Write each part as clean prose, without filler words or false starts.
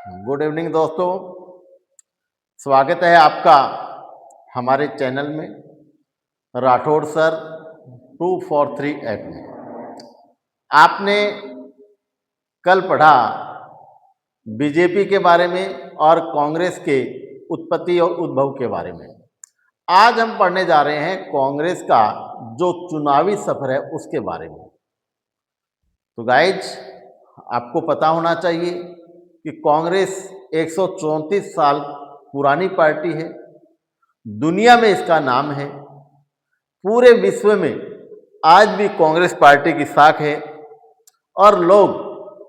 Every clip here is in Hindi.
गुड इवनिंग दोस्तों। स्वागत है आपका हमारे चैनल में राठौड़ सर 243 में। आपने कल पढ़ा बीजेपी के बारे में और कांग्रेस के उत्पत्ति और उद्भव के बारे में। आज हम पढ़ने जा रहे हैं कांग्रेस का जो चुनावी सफर है उसके बारे में। तो गाइज, आपको पता होना चाहिए कि कांग्रेस 134 साल पुरानी पार्टी है। दुनिया में इसका नाम है। पूरे विश्व में आज भी कांग्रेस पार्टी की साख है और लोग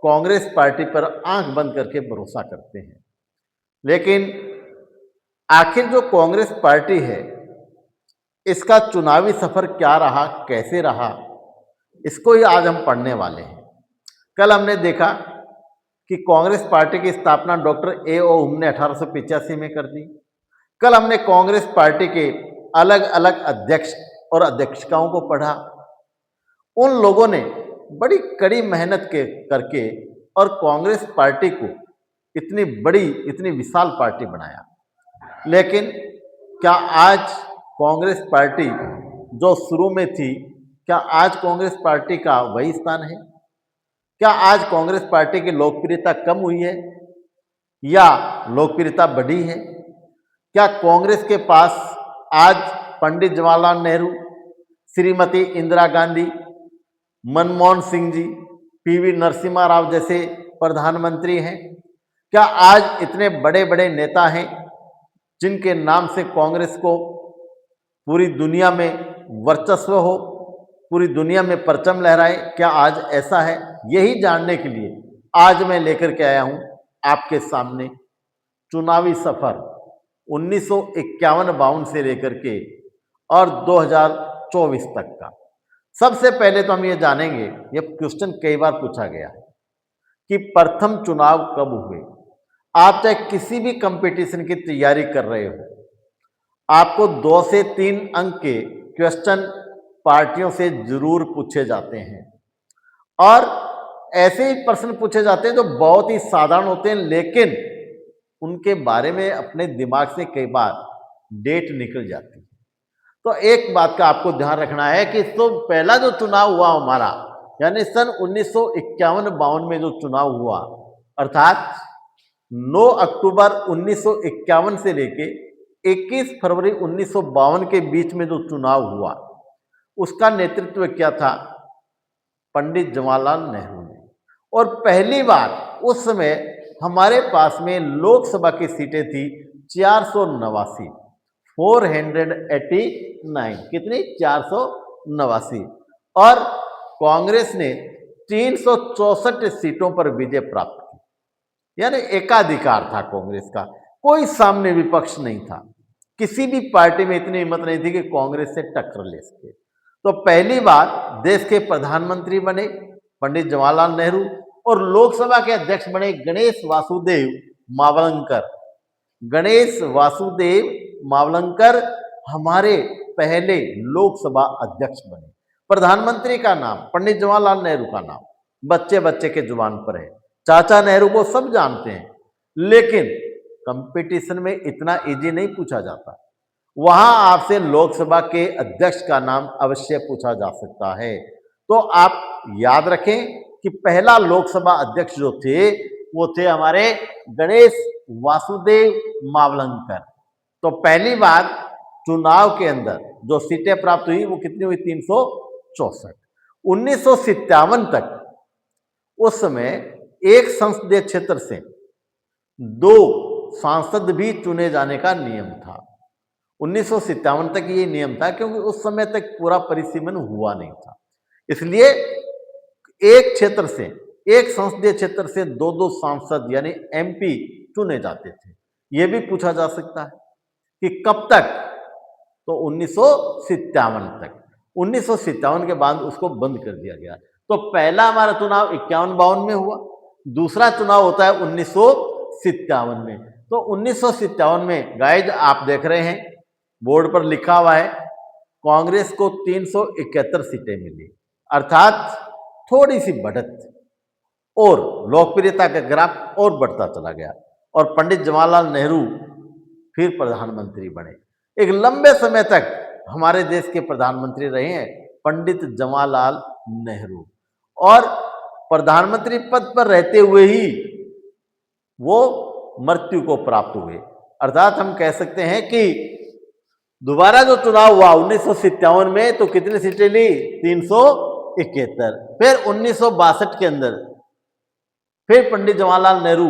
कांग्रेस पार्टी पर आंख बंद करके भरोसा करते हैं। लेकिन आखिर जो कांग्रेस पार्टी है, इसका चुनावी सफर क्या रहा, कैसे रहा, इसको ही आज हम पढ़ने वाले हैं। कल हमने देखा कि कांग्रेस पार्टी की स्थापना डॉक्टर ए ओ हुम ने 1885 में कर दी। कल हमने कांग्रेस पार्टी के अलग अलग अध्यक्ष और अध्यक्षिकाओं को पढ़ा। उन लोगों ने बड़ी कड़ी मेहनत करके और कांग्रेस पार्टी को इतनी बड़ी, इतनी विशाल पार्टी बनाया। लेकिन क्या आज कांग्रेस पार्टी जो शुरू में थी, क्या आज कांग्रेस पार्टी का वही स्थान है? क्या आज कांग्रेस पार्टी की लोकप्रियता कम हुई है या लोकप्रियता बढ़ी है? क्या कांग्रेस के पास आज पंडित जवाहरलाल नेहरू, श्रीमती इंदिरा गांधी, मनमोहन सिंह जी, पीवी नरसिम्हा राव जैसे प्रधानमंत्री हैं? क्या आज इतने बड़े बड़े नेता हैं जिनके नाम से कांग्रेस को पूरी दुनिया में वर्चस्व हो, पूरी दुनिया में परचम लहराए? क्या आज ऐसा है? यही जानने के लिए आज मैं लेकर के आया हूं आपके सामने चुनावी सफर 1951-52 से लेकर के और 2024 तक का। सबसे पहले तो हम ये जानेंगे, ये क्वेश्चन कई बार पूछा गया है कि प्रथम चुनाव कब हुए। आप चाहे किसी भी कंपटीशन की तैयारी कर रहे हो, आपको 2 से 3 अंक के क्वेश्चन पार्टियों से जरूर पूछे जाते हैं और ऐसे ही प्रश्न पूछे जाते हैं जो बहुत ही साधारण होते हैं, लेकिन उनके बारे में अपने दिमाग से कई बार डेट निकल जाती है। तो एक बात का आपको ध्यान रखना है कि तो पहला जो चुनाव हुआ हमारा, यानी सन 1951-52 में जो चुनाव हुआ, अर्थात 9 अक्टूबर 1951 से लेके 21 फरवरी 1952 के बीच में जो चुनाव हुआ, उसका नेतृत्व किया था पंडित जवाहरलाल नेहरू ने। और पहली बार उस समय हमारे पास में लोकसभा की सीटें थी 489, 489। कितनी? 489। और कांग्रेस ने 364 सीटों पर विजय प्राप्त की, यानी एकाधिकार था कांग्रेस का। कोई सामने विपक्ष नहीं था। किसी भी पार्टी में इतनी हिम्मत नहीं थी कि कांग्रेस से टक्कर ले सके। तो पहली बार देश के प्रधानमंत्री बने पंडित जवाहरलाल नेहरू और लोकसभा के अध्यक्ष बने गणेश वासुदेव मावलंकर। गणेश वासुदेव मावलंकर हमारे पहले लोकसभा अध्यक्ष बने। प्रधानमंत्री का नाम पंडित जवाहरलाल नेहरू का नाम बच्चे बच्चे के जुबान पर है। चाचा नेहरू को सब जानते हैं, लेकिन कंपटीशन में इतना इजी नहीं पूछा जाता। वहां आपसे लोकसभा के अध्यक्ष का नाम अवश्य पूछा जा सकता है। तो आप याद रखें कि पहला लोकसभा अध्यक्ष जो थे वो थे हमारे गणेश वासुदेव मावलंकर। तो पहली बार चुनाव के अंदर जो सीटें प्राप्त हुई वो कितनी हुई? 364। 1957 तक उस समय एक संसदीय क्षेत्र से 2 सांसद भी चुने जाने का नियम था। 1957 तक ये नियम था, क्योंकि उस समय तक पूरा परिसीमन हुआ नहीं था। इसलिए एक क्षेत्र से, एक संसदीय क्षेत्र से 2-2 सांसद यानी एमपी चुने जाते थे। यह भी पूछा जा सकता है कि कब तक? तो 1957 तक। 1957 के बाद उसको बंद कर दिया गया। तो पहला हमारा चुनाव 51-52 में हुआ, दूसरा चुनाव होता है 1957 में। तो 1957 में गाइज आप देख रहे हैं बोर्ड पर लिखा हुआ है कांग्रेस को 371 सीटें मिली, अर्थात थोड़ी सी बढ़त और लोकप्रियता का ग्राफ और बढ़ता चला गया। और पंडित जवाहरलाल नेहरू फिर प्रधानमंत्री बने। एक लंबे समय तक हमारे देश के प्रधानमंत्री रहे हैं पंडित जवाहरलाल नेहरू, और प्रधानमंत्री पद पर रहते हुए ही वो मृत्यु को प्राप्त हुए। अर्थात हम कह सकते हैं कि दोबारा जो चुनाव हुआ 1957 में, तो कितनी सीटें ली? 371। फिर 1962 के अंदर फिर पंडित जवाहरलाल नेहरू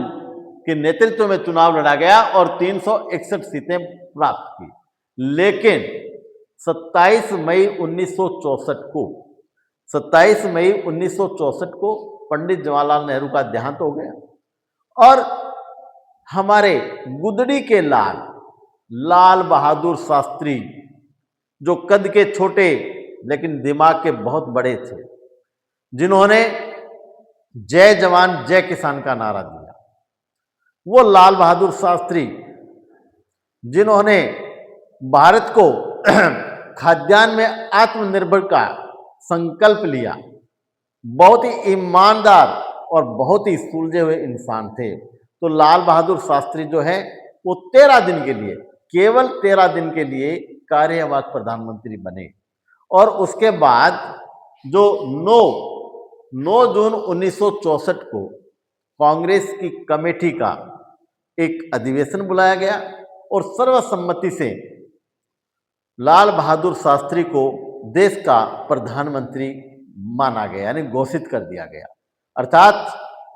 के नेतृत्व में चुनाव लड़ा गया और 361 सीटें प्राप्त की। लेकिन 27 मई 1964 को 27 मई 1964 को पंडित जवाहरलाल नेहरू का देहांत हो गया और हमारे गुदड़ी के लाल बहादुर शास्त्री, जो कद के छोटे लेकिन दिमाग के बहुत बड़े थे, जिन्होंने जय जवान जय किसान का नारा दिया, वो लाल बहादुर शास्त्री जिन्होंने भारत को खाद्यान्न में आत्मनिर्भर का संकल्प लिया, बहुत ही ईमानदार और बहुत ही सुलझे हुए इंसान थे। तो लाल बहादुर शास्त्री जो है वो 13 दिन के लिए, केवल 13 दिन के लिए कार्यवाहक प्रधानमंत्री बने। और उसके बाद जो 9 जून 1964 को कांग्रेस की कमेटी का एक अधिवेशन बुलाया गया और सर्वसम्मति से लाल बहादुर शास्त्री को देश का प्रधानमंत्री माना गया, यानी घोषित कर दिया गया। अर्थात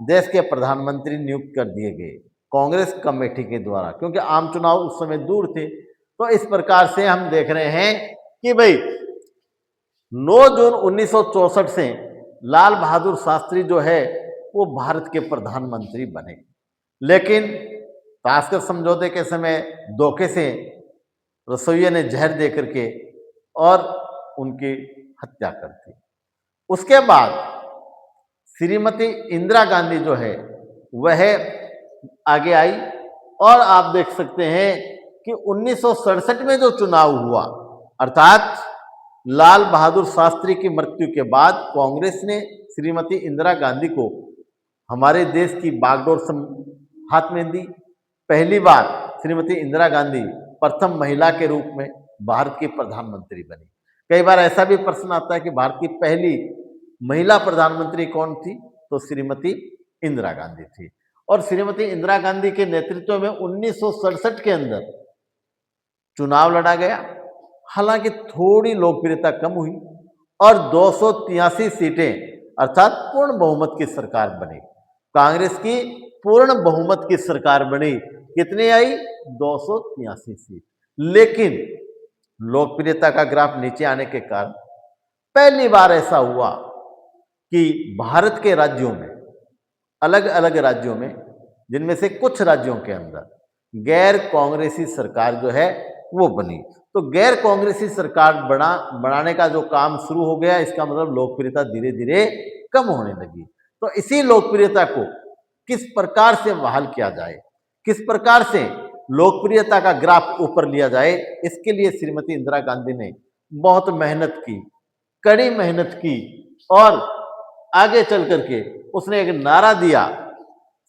देश के प्रधानमंत्री नियुक्त कर दिए गए कांग्रेस कमेटी के द्वारा, क्योंकि आम चुनाव उस समय दूर थे। तो इस प्रकार से हम देख रहे हैं कि भाई 9 जून 1964 से लाल बहादुर शास्त्री जो है वो भारत के प्रधानमंत्री बने। लेकिन ताशकंद समझौते के समय धोखे से रसोइये ने जहर दे करके और उनकी हत्या कर दी। उसके बाद श्रीमती इंदिरा गांधी जो है वह आगे आई और आप देख सकते हैं कि 1967 में जो चुनाव हुआ, अर्थात लाल बहादुर शास्त्री की मृत्यु के बाद कांग्रेस ने श्रीमती इंदिरा गांधी को हमारे देश की बागडोर हाथ में दी। पहली बार श्रीमती इंदिरा गांधी प्रथम महिला के रूप में भारत की प्रधानमंत्री बनी। कई बार ऐसा भी प्रश्न आता है कि भारत की पहली महिला प्रधानमंत्री कौन थी? तो श्रीमती इंदिरा गांधी थी। और श्रीमती इंदिरा गांधी के नेतृत्व में 1967 के अंदर चुनाव लड़ा गया। हालांकि थोड़ी लोकप्रियता कम हुई और 283 सीटें अर्थात पूर्ण बहुमत की सरकार बनी। कांग्रेस की पूर्ण बहुमत की सरकार बनी। कितनी आई? 283 सीट। लेकिन लोकप्रियता का ग्राफ नीचे आने के कारण पहली बार ऐसा हुआ कि भारत के राज्यों में, अलग अलग राज्यों में, जिनमें से कुछ राज्यों के अंदर गैर कांग्रेसी सरकार जो है वो बनी। तो गैर कांग्रेसी सरकार बनाने का जो काम शुरू हो गया, इसका मतलब लोकप्रियता धीरे धीरे कम होने लगी। तो इसी लोकप्रियता को किस प्रकार से बहाल किया जाए, किस प्रकार से लोकप्रियता का ग्राफ ऊपर लिया जाए, इसके लिए श्रीमती इंदिरा गांधी ने बहुत मेहनत की, कड़ी मेहनत की और आगे चल करके उसने एक नारा दिया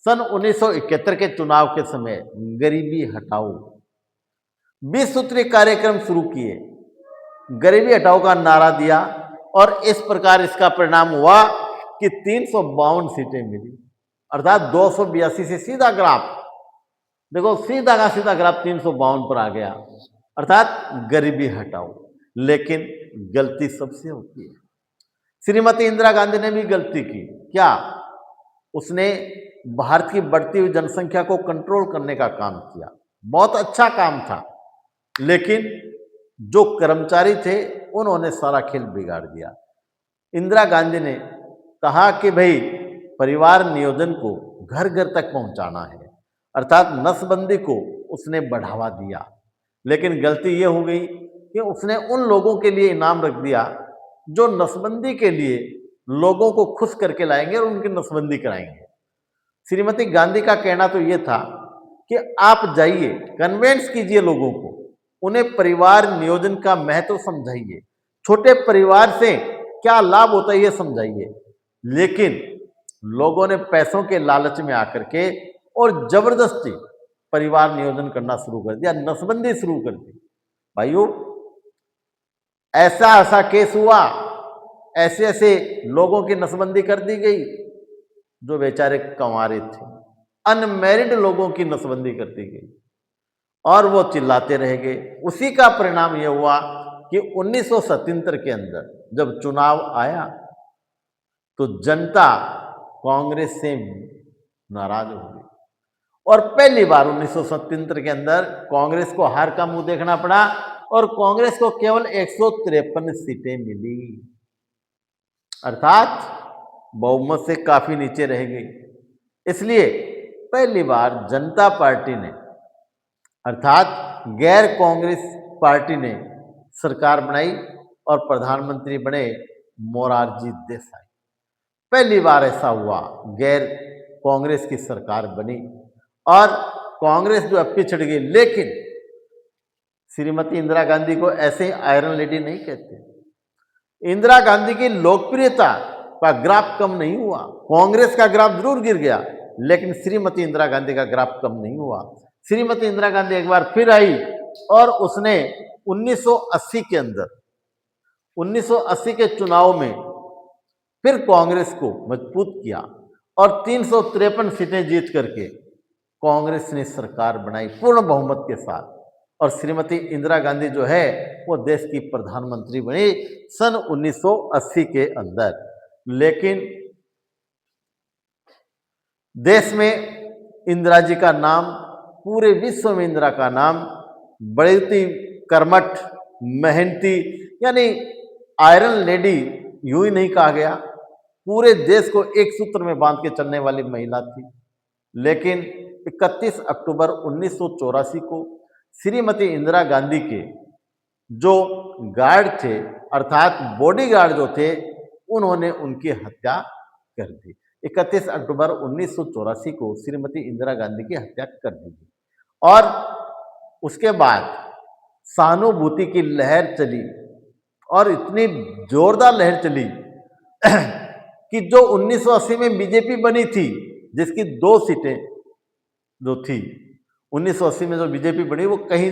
सन 1971 के चुनाव के समय, गरीबी हटाओ। 20 सूत्रीय कार्यक्रम शुरू किए, गरीबी हटाओ का नारा दिया और इस प्रकार इसका परिणाम हुआ कि 352 सीटें मिली। अर्थात 282 से सीधा ग्राफ देखो, सीधा का सीधा ग्राफ 352 पर आ गया, अर्थात गरीबी हटाओ। लेकिन गलती सबसे होती है। श्रीमती इंदिरा गांधी ने भी गलती की। क्या? उसने भारत की बढ़ती हुई जनसंख्या को कंट्रोल करने का काम किया, बहुत अच्छा काम था। लेकिन जो कर्मचारी थे उन्होंने सारा खेल बिगाड़ दिया। इंदिरा गांधी ने कहा कि भाई परिवार नियोजन को घर घर तक पहुंचाना है, अर्थात नसबंदी को उसने बढ़ावा दिया। लेकिन गलती ये हो गई कि उसने उन लोगों के लिए इनाम रख दिया जो नसबंदी के लिए लोगों को खुश करके लाएंगे और उनकी नसबंदी कराएंगे। श्रीमती गांधी का कहना तो ये था कि आप जाइए, कन्वेंस कीजिए लोगों को, उन्हें परिवार नियोजन का महत्व समझाइए, छोटे परिवार से क्या लाभ होता है ये समझाइए। लेकिन लोगों ने पैसों के लालच में आकर के और जबरदस्ती परिवार नियोजन करना शुरू कर दिया, नसबंदी शुरू कर दी। भाइयों, ऐसा ऐसा केस हुआ, ऐसे ऐसे लोगों की नसबंदी कर दी गई जो बेचारे कंवारे थे, अनमैरिड लोगों की नसबंदी कर दी गई और वो चिल्लाते रह गए। उसी का परिणाम यह हुआ कि 1977 के अंदर जब चुनाव आया तो जनता कांग्रेस से नाराज हो गई और पहली बार 1977 के अंदर कांग्रेस को हार का मुंह देखना पड़ा और कांग्रेस को केवल 153 सीटें मिली, अर्थात बहुमत से काफी नीचे रह गई। इसलिए पहली बार जनता पार्टी ने, अर्थात गैर कांग्रेस पार्टी ने सरकार बनाई और प्रधानमंत्री बने मोरारजी देसाई। पहली बार ऐसा हुआ, गैर कांग्रेस की सरकार बनी और कांग्रेस जो अब पिछड़ गई। लेकिन श्रीमती इंदिरा गांधी को ऐसे आयरन लेडी नहीं कहते। इंदिरा गांधी की लोकप्रियता का ग्राफ कम नहीं हुआ, कांग्रेस का ग्राफ जरूर गिर गया लेकिन श्रीमती इंदिरा गांधी का ग्राफ कम नहीं हुआ। श्रीमती इंदिरा गांधी एक बार फिर आई और उसने 1980 के अंदर, 1980 के चुनाव में फिर कांग्रेस को मजबूत किया और 353 सीटें जीत करके कांग्रेस ने सरकार बनाई पूर्ण बहुमत के साथ और श्रीमती इंदिरा गांधी जो है वो देश की प्रधानमंत्री बनी सन 1980 के अंदर। लेकिन देश में इंदिरा जी का नाम, पूरे विश्व में इंदिरा का नाम बड़ी कर्मठ, मेहनती, यानी आयरन लेडी यूं ही नहीं कहा गया, पूरे देश को एक सूत्र में बांध के चलने वाली महिला थी। लेकिन 31 अक्टूबर 1984 को श्रीमती इंदिरा गांधी के जो गार्ड थे, अर्थात बॉडीगार्ड जो थे, उन्होंने उनकी हत्या कर दी। 31 अक्टूबर 1984 को श्रीमती इंदिरा गांधी की हत्या कर दी गई और उसके बाद सहानुभूति की लहर चली और इतनी जोरदार लहर चली कि जो 1980 में बीजेपी बनी थी, जिसकी 2 सीटें जो थी 1980 में जो बीजेपी बनी वो कहीं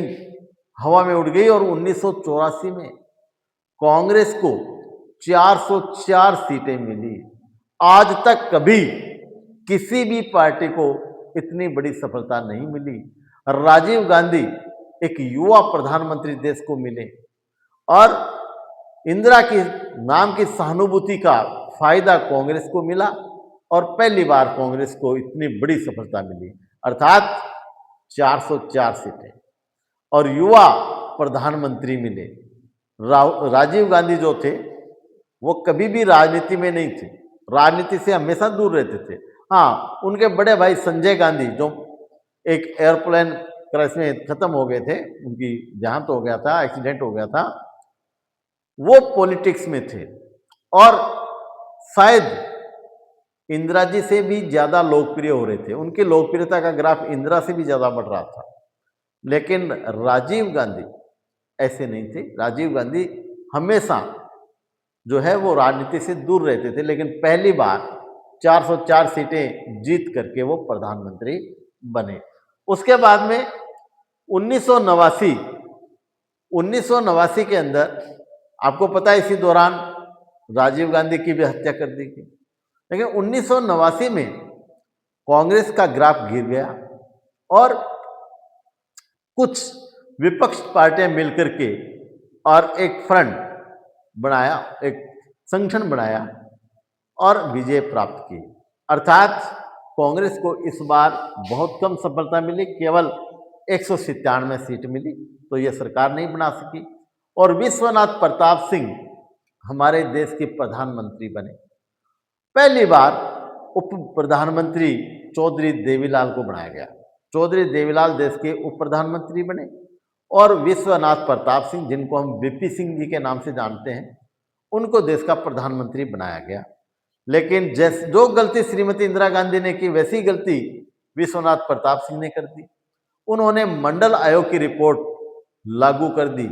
हवा में उड़ गई और 1984 में कांग्रेस को 404 सीटें मिली। आज तक कभी किसी भी पार्टी को इतनी बड़ी सफलता नहीं मिली। राजीव गांधी एक युवा प्रधानमंत्री देश को मिले और इंदिरा की नाम की सहानुभूति का फायदा कांग्रेस को मिला और पहली बार कांग्रेस को इतनी बड़ी सफलता मिली, अर्थात 404 सीटें और युवा प्रधानमंत्री मिले। राजीव गांधी जो थे वो कभी भी राजनीति में नहीं थे, राजनीति से हमेशा दूर रहते थे। हाँ, उनके बड़े भाई संजय गांधी जो एक एयरप्लेन क्रैश में खत्म हो गए थे, उनकी देहांत हो गया था, एक्सीडेंट हो गया था, वो पॉलिटिक्स में थे और शायद इंदिरा जी से भी ज्यादा लोकप्रिय हो रहे थे। उनकी लोकप्रियता का ग्राफ इंदिरा से भी ज्यादा बढ़ रहा था। लेकिन राजीव गांधी ऐसे नहीं थे। राजीव गांधी हमेशा जो है वो राजनीति से दूर रहते थे, लेकिन पहली बार 404 सीटें जीत करके वो प्रधानमंत्री बने। उसके बाद में 1989 के अंदर आपको पता है इसी दौरान राजीव गांधी की भी हत्या कर दी गई। लेकिन 1989 में कांग्रेस का ग्राफ गिर गया और कुछ विपक्ष पार्टियां मिलकर के और एक फ्रंट बनाया, एक संगठन बनाया और विजय प्राप्त की। अर्थात कांग्रेस को इस बार बहुत कम सफलता मिली, केवल 197 सीट मिली, तो यह सरकार नहीं बना सकी और विश्वनाथ प्रताप सिंह हमारे देश के प्रधानमंत्री बने। पहली बार उप प्रधानमंत्री चौधरी देवीलाल को बनाया गया। चौधरी देवीलाल देश के उप प्रधानमंत्री बने और विश्वनाथ प्रताप सिंह, जिनको हम वीपी सिंह जी के नाम से जानते हैं, उनको देश का प्रधानमंत्री बनाया गया। लेकिन जो गलती श्रीमती इंदिरा गांधी ने की, वैसी गलती विश्वनाथ प्रताप सिंह ने कर दी। उन्होंने मंडल आयोग की रिपोर्ट लागू कर दी,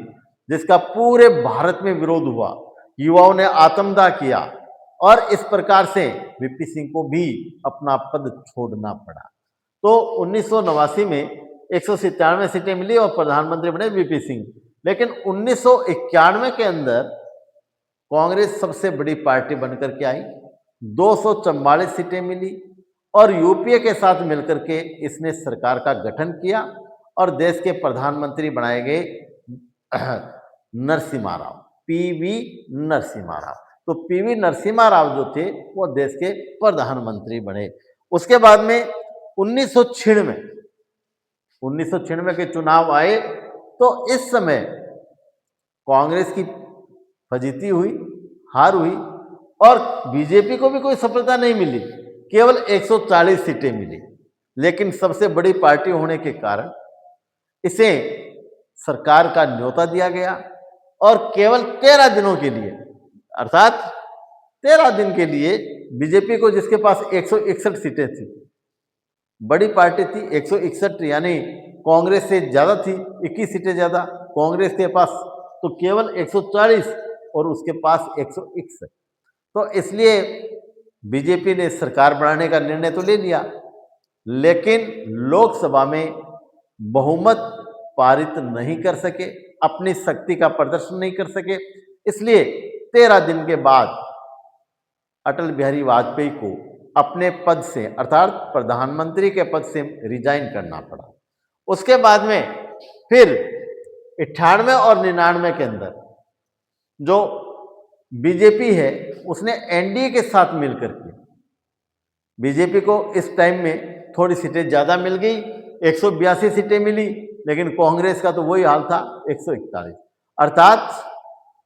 जिसका पूरे भारत में विरोध हुआ। युवाओं ने आत्मदाह किया और इस प्रकार से वीपी सिंह को भी अपना पद छोड़ना पड़ा। तो 1989 में 197 सीटें मिली और प्रधानमंत्री बने वीपी सिंह। लेकिन 1991 के अंदर कांग्रेस सबसे बड़ी पार्टी बनकर के आई, 244 सीटें मिली और यूपीए के साथ मिलकर के इसने सरकार का गठन किया और देश के प्रधानमंत्री बनाए गए नरसिम्हा राव, पीवी नरसिम्हा राव। तो पीवी नरसिम्हा राव जो थे वो देश के प्रधानमंत्री बने। उसके बाद में 1996 के चुनाव आए तो इस समय कांग्रेस की फजीती हुई, हार हुई और बीजेपी को भी कोई सफलता नहीं मिली, केवल 140 सीटें मिली। लेकिन सबसे बड़ी पार्टी होने के कारण इसे सरकार का न्योता दिया गया और केवल 13 दिनों के लिए, अर्थात 13 दिन के लिए बीजेपी को, जिसके पास 161 सीटें थी, बड़ी पार्टी थी 161, यानी कांग्रेस से ज्यादा थी, 21 सीटें ज्यादा कांग्रेस के पास, तो केवल 140 और उसके पास 161। तो इसलिए बीजेपी ने सरकार बनाने का निर्णय तो ले लिया, लेकिन लोकसभा में बहुमत पारित नहीं कर सके, अपनी शक्ति का प्रदर्शन नहीं कर सके। इसलिए 13 दिन के बाद अटल बिहारी वाजपेयी को अपने पद से, अर्थात प्रधानमंत्री के पद से रिजाइन करना पड़ा। उसके बाद में फिर 98 और 99 के अंदर जो बीजेपी है उसने एनडीए के साथ मिलकर के, बीजेपी को इस टाइम में थोड़ी सीटें ज़्यादा मिल गई, 182 सीटें मिली, लेकिन कांग्रेस का तो वही हाल था 141, अर्थात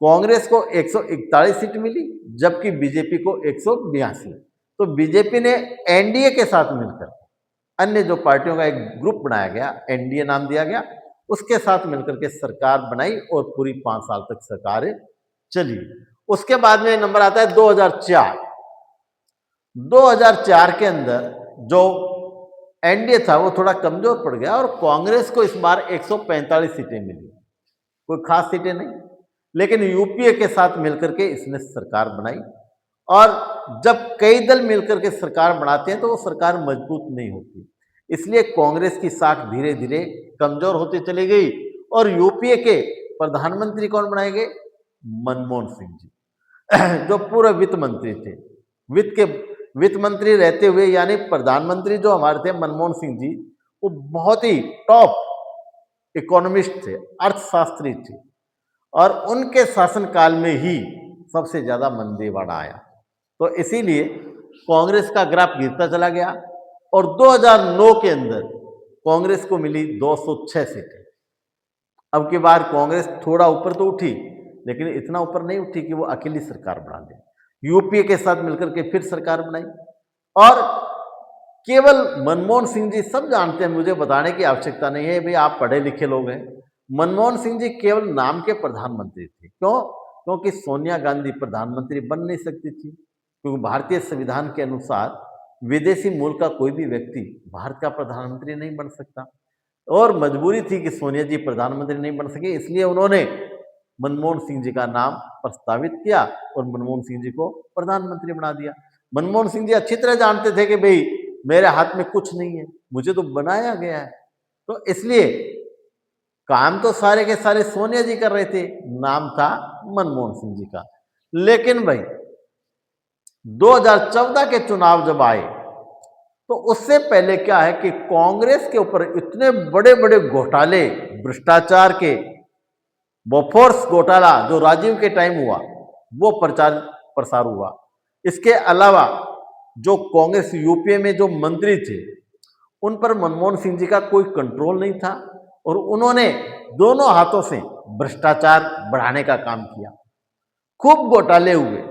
कांग्रेस को 141 सीट मिली जबकि बीजेपी को 182। तो बीजेपी ने एनडीए के साथ मिलकर, अन्य जो पार्टियों का एक ग्रुप बनाया गया, एनडीए नाम दिया गया, उसके साथ मिलकर के सरकार बनाई और पूरी 5 साल तक सरकार चली। उसके बाद में नंबर आता है 2004। 2004 के अंदर जो एनडीए था वो थोड़ा कमजोर पड़ गया और कांग्रेस को इस बार 145 सीटें मिली, कोई खास सीटें नहीं, लेकिन यूपीए के साथ मिलकर के इसने सरकार बनाई। और जब कई दल मिलकर के सरकार बनाते हैं तो वो सरकार मजबूत नहीं होती, इसलिए कांग्रेस की साख धीरे धीरे कमजोर होती चली गई और यूपीए के प्रधानमंत्री कौन बनाए गए? मनमोहन सिंह जी, जो पूर्व वित्त मंत्री थे। वित्त मंत्री रहते हुए, यानी प्रधानमंत्री जो हमारे थे मनमोहन सिंह जी, वो बहुत ही टॉप इकोनॉमिस्ट थे, अर्थशास्त्री थे, और उनके शासनकाल में ही सबसे ज्यादा मंदी बाढ़ आया। तो इसीलिए कांग्रेस का ग्राफ गिरता चला गया और 2009 के अंदर कांग्रेस को मिली 206 सीटें। अब की बार कांग्रेस थोड़ा ऊपर तो उठी, लेकिन इतना ऊपर नहीं उठी कि वो अकेली सरकार बना दे। यूपीए के साथ मिलकर के फिर सरकार बनाई और केवल मनमोहन सिंह जी, सब जानते हैं, मुझे बताने की आवश्यकता नहीं है, भाई आप पढ़े लिखे लोग हैं, मनमोहन सिंह जी केवल नाम के प्रधानमंत्री थे। क्यों? क्योंकि सोनिया गांधी प्रधानमंत्री बन नहीं सकती थी, क्योंकि भारतीय संविधान के अनुसार विदेशी मूल का कोई भी व्यक्ति भारत का प्रधानमंत्री नहीं बन सकता, और मजबूरी थी कि सोनिया जी प्रधानमंत्री नहीं बन सके, इसलिए उन्होंने मनमोहन सिंह जी का नाम प्रस्तावित किया और मनमोहन सिंह जी को प्रधानमंत्री बना दिया। मनमोहन सिंह जी अच्छी तरह जानते थे कि भाई मेरे हाथ में कुछ नहीं है, मुझे तो बनाया गया है, तो इसलिए काम तो सारे के सारे सोनिया जी कर रहे थे, नाम था मनमोहन सिंह जी का। लेकिन भाई 2014 के चुनाव जब आए तो उससे पहले क्या है कि कांग्रेस के ऊपर इतने बड़े बड़े घोटाले, भ्रष्टाचार के, बोफोर्स घोटाला जो राजीव के टाइम हुआ वो प्रचार प्रसार हुआ। इसके अलावा जो कांग्रेस यूपीए में जो मंत्री थे उन पर मनमोहन सिंह जी का कोई कंट्रोल नहीं था और उन्होंने दोनों हाथों से भ्रष्टाचार बढ़ाने का काम किया। खूब घोटाले हुए,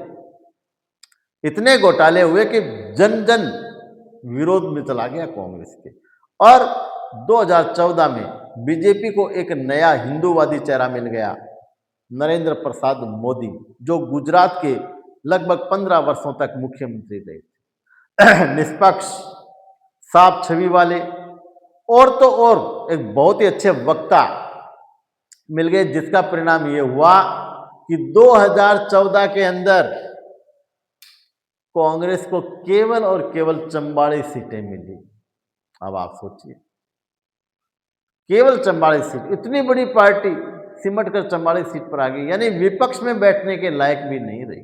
इतने घोटाले हुए कि जन जन विरोध में चला गया कांग्रेस के। और 2014 में बीजेपी को एक नया हिंदूवादी चेहरा मिल गया, नरेंद्र प्रसाद मोदी, जो गुजरात के लगभग 15 वर्षों तक मुख्यमंत्री रहे। निष्पक्ष, साफ छवि वाले, और तो और एक बहुत ही अच्छे वक्ता मिल गए, जिसका परिणाम ये हुआ कि 2014 के अंदर कांग्रेस को केवल और केवल 44 सीटें मिली अब आप सोचिए, केवल 44 सीट, इतनी बड़ी पार्टी सिमट कर 44 सीट पर आ गई, यानी विपक्ष में बैठने के लायक भी नहीं रही।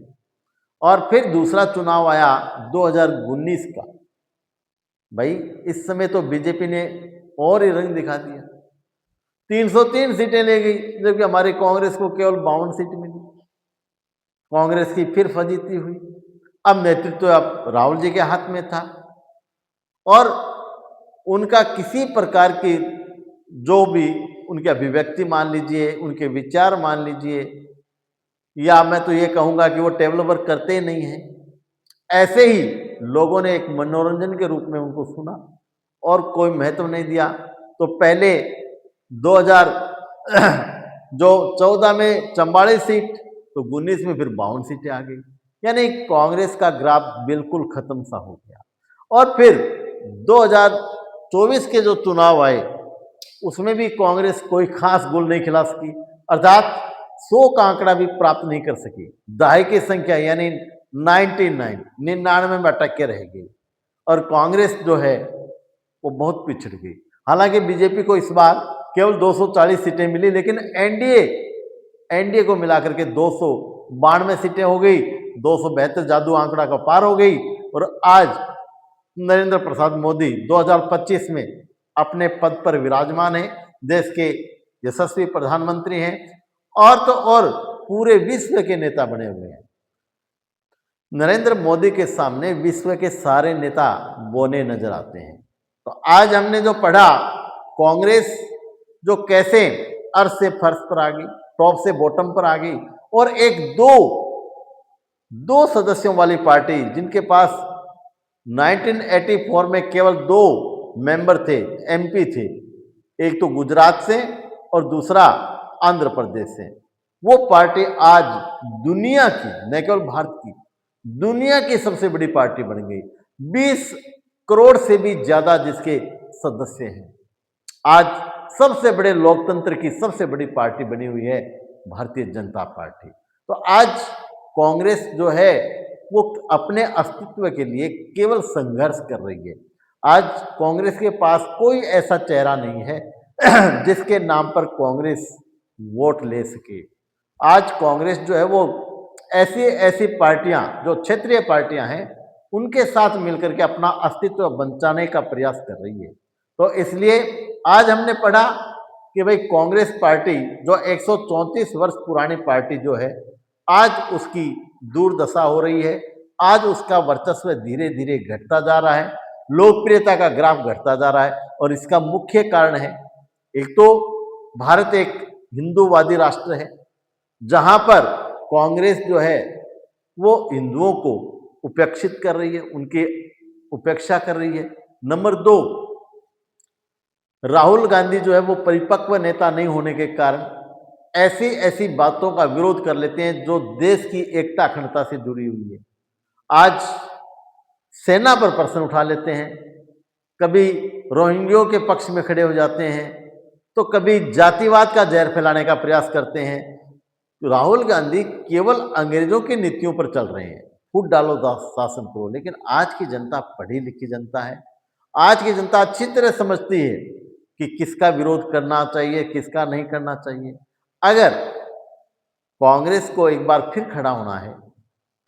और फिर दूसरा चुनाव आया 2019 का। भाई इस समय तो बीजेपी ने और ही रंग दिखा दिया, 303 सीटें ले गई, जबकि हमारी कांग्रेस को केवल 52 सीट मिली। कांग्रेस की फिर फजीती हुई। अब नेतृत्व अब राहुल जी के हाथ में था और उनका किसी प्रकार की जो भी उनकी अभिव्यक्ति मान लीजिए, उनके विचार मान लीजिए, या मैं तो ये कहूँगा कि वो टेबल वर्क करते ही नहीं हैं। ऐसे ही लोगों ने एक मनोरंजन के रूप में उनको सुना और कोई महत्व नहीं दिया। तो पहले 2000 जो 14 में 44 सीट, तो 19 में फिर 52 सीटें आ गई, यानी कांग्रेस का ग्राफ बिल्कुल खत्म सा हो गया। और फिर 2024 के जो चुनाव आए उसमें भी कांग्रेस कोई खास गोल नहीं खिला सकी, अर्थात 100 का आंकड़ा भी प्राप्त नहीं कर सकी। दहाई की संख्या यानी 99 में अटक के रह गई और कांग्रेस जो है वो बहुत पिछड़ गई। हालांकि बीजेपी को इस बार केवल 240 सीटें मिली, लेकिन एनडीए को मिलाकर के 292 सीटें हो गई, 272 जादू आंकड़ा का पार हो गई। और आज नरेंद्र प्रसाद मोदी 2025 में अपने पद पर विराजमान है, देश के यशस्वी प्रधानमंत्री हैं और तो और पूरे विश्व के नेता बने हुए हैं। नरेंद्र मोदी के सामने विश्व के सारे नेता बोने नजर आते हैं। तो आज हमने जो पढ़ा, कांग्रेस जो कैसे अर्श से फर्श पर आ गई, टॉप से बॉटम पर आ गई, और एक दो सदस्यों वाली पार्टी जिनके पास 1984 में केवल 2 मेंबर थे, एमपी थे, एक तो गुजरात से और दूसरा आंध्र प्रदेश से, वो पार्टी आज दुनिया की, न केवल भारत की, दुनिया की सबसे बड़ी पार्टी बन गई। 20 करोड़ से भी ज्यादा जिसके सदस्य हैं। आज सबसे बड़े लोकतंत्र की सबसे बड़ी पार्टी बनी हुई है भारतीय जनता पार्टी। तो आज कांग्रेस जो है वो अपने अस्तित्व के लिए केवल संघर्ष कर रही है। आज कांग्रेस के पास कोई ऐसा चेहरा नहीं है जिसके नाम पर कांग्रेस वोट ले सके। आज कांग्रेस जो है वो ऐसी पार्टियां जो क्षेत्रीय पार्टियां हैं उनके साथ मिलकर के अपना अस्तित्व बचाने का प्रयास कर रही है। तो इसलिए आज हमने पढ़ा कि भाई कांग्रेस पार्टी जो 134 वर्ष पुरानी पार्टी जो है, आज उसकी दुर्दशा हो रही है। आज उसका वर्चस्व धीरे धीरे घटता जा रहा है, लोकप्रियता का ग्राफ घटता जा रहा है। और इसका मुख्य कारण है, एक तो भारत एक हिंदूवादी राष्ट्र है जहां पर कांग्रेस जो है वो हिंदुओं को उपेक्षित कर रही है, उनकी उपेक्षा कर रही है। नंबर 2, राहुल गांधी जो है वो परिपक्व नेता नहीं होने के कारण ऐसी बातों का विरोध कर लेते हैं जो देश की एकता अखंडता से जुड़ी हुई है। आज सेना पर प्रश्न उठा लेते हैं, कभी रोहिंग्यों के पक्ष में खड़े हो जाते हैं, तो कभी जातिवाद का जहर फैलाने का प्रयास करते हैं। राहुल गांधी केवल अंग्रेजों की नीतियों पर चल रहे हैं, फूट डालो शासन करो। लेकिन आज की जनता पढ़ी लिखी जनता है, आज की जनता अच्छी तरह समझती है कि किसका विरोध करना चाहिए, किसका नहीं करना चाहिए। अगर कांग्रेस को एक बार फिर खड़ा होना है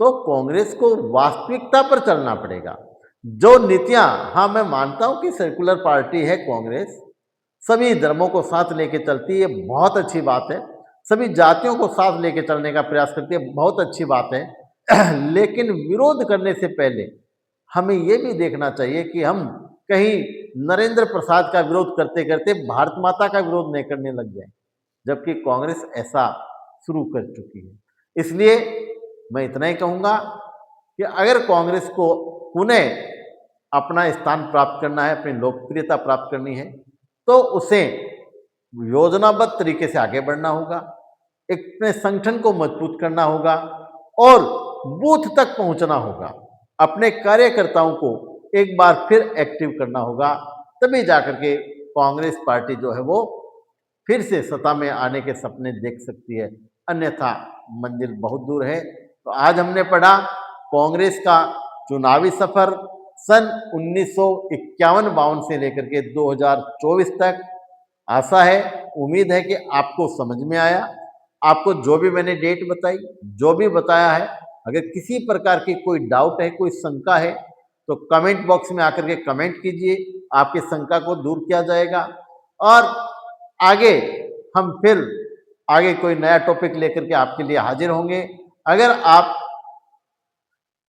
तो कांग्रेस को वास्तविकता पर चलना पड़ेगा। जो नीतियां, हाँ मैं मानता हूं कि सेकुलर पार्टी है कांग्रेस, सभी धर्मों को साथ लेके चलती है, बहुत अच्छी बात है। सभी जातियों को साथ लेके चलने का प्रयास करती है, बहुत अच्छी बात है। लेकिन विरोध करने से पहले हमें यह भी देखना चाहिए कि हम कहीं नरेंद्र प्रसाद का विरोध करते करते भारत माता का विरोध नहीं करने लग जाए, जबकि कांग्रेस ऐसा शुरू कर चुकी है। इसलिए मैं इतना ही कहूंगा कि अगर कांग्रेस को पुनः अपना स्थान प्राप्त करना है, अपनी लोकप्रियता प्राप्त करनी है, तो उसे योजनाबद्ध तरीके से आगे बढ़ना होगा, अपने संगठन को मजबूत करना होगा और बूथ तक पहुंचना होगा, अपने कार्यकर्ताओं को एक बार फिर एक्टिव करना होगा। तभी जाकर के कांग्रेस पार्टी जो है वो फिर से सत्ता में आने के सपने देख सकती है, अन्यथा मंजिल बहुत दूर है। तो आज हमने पढ़ा कांग्रेस का चुनावी सफर सन 1951-52 से लेकर के 2024 तक। आशा है, उम्मीद है कि आपको समझ में आया। आपको जो भी मैंने डेट बताई, जो भी बताया है, अगर किसी प्रकार की कोई डाउट है, कोई शंका है, तो कमेंट बॉक्स में आकर के कमेंट कीजिए, आपकी शंका को दूर किया जाएगा। और आगे हम फिर आगे कोई नया टॉपिक लेकर के आपके लिए हाजिर होंगे। अगर आप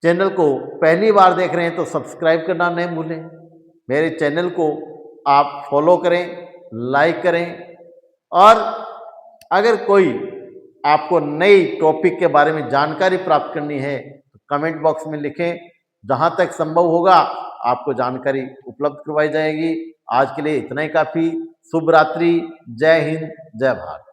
चैनल को पहली बार देख रहे हैं तो सब्सक्राइब करना नहीं भूलें। मेरे चैनल को आप फॉलो करें, लाइक करें। और अगर कोई आपको नई टॉपिक के बारे में जानकारी प्राप्त करनी है तो कमेंट बॉक्स में लिखें। जहां तक संभव होगा आपको जानकारी उपलब्ध करवाई जाएगी। आज के लिए इतना ही काफ़ी। शुभ रात्रि। जय हिंद, जय भारत।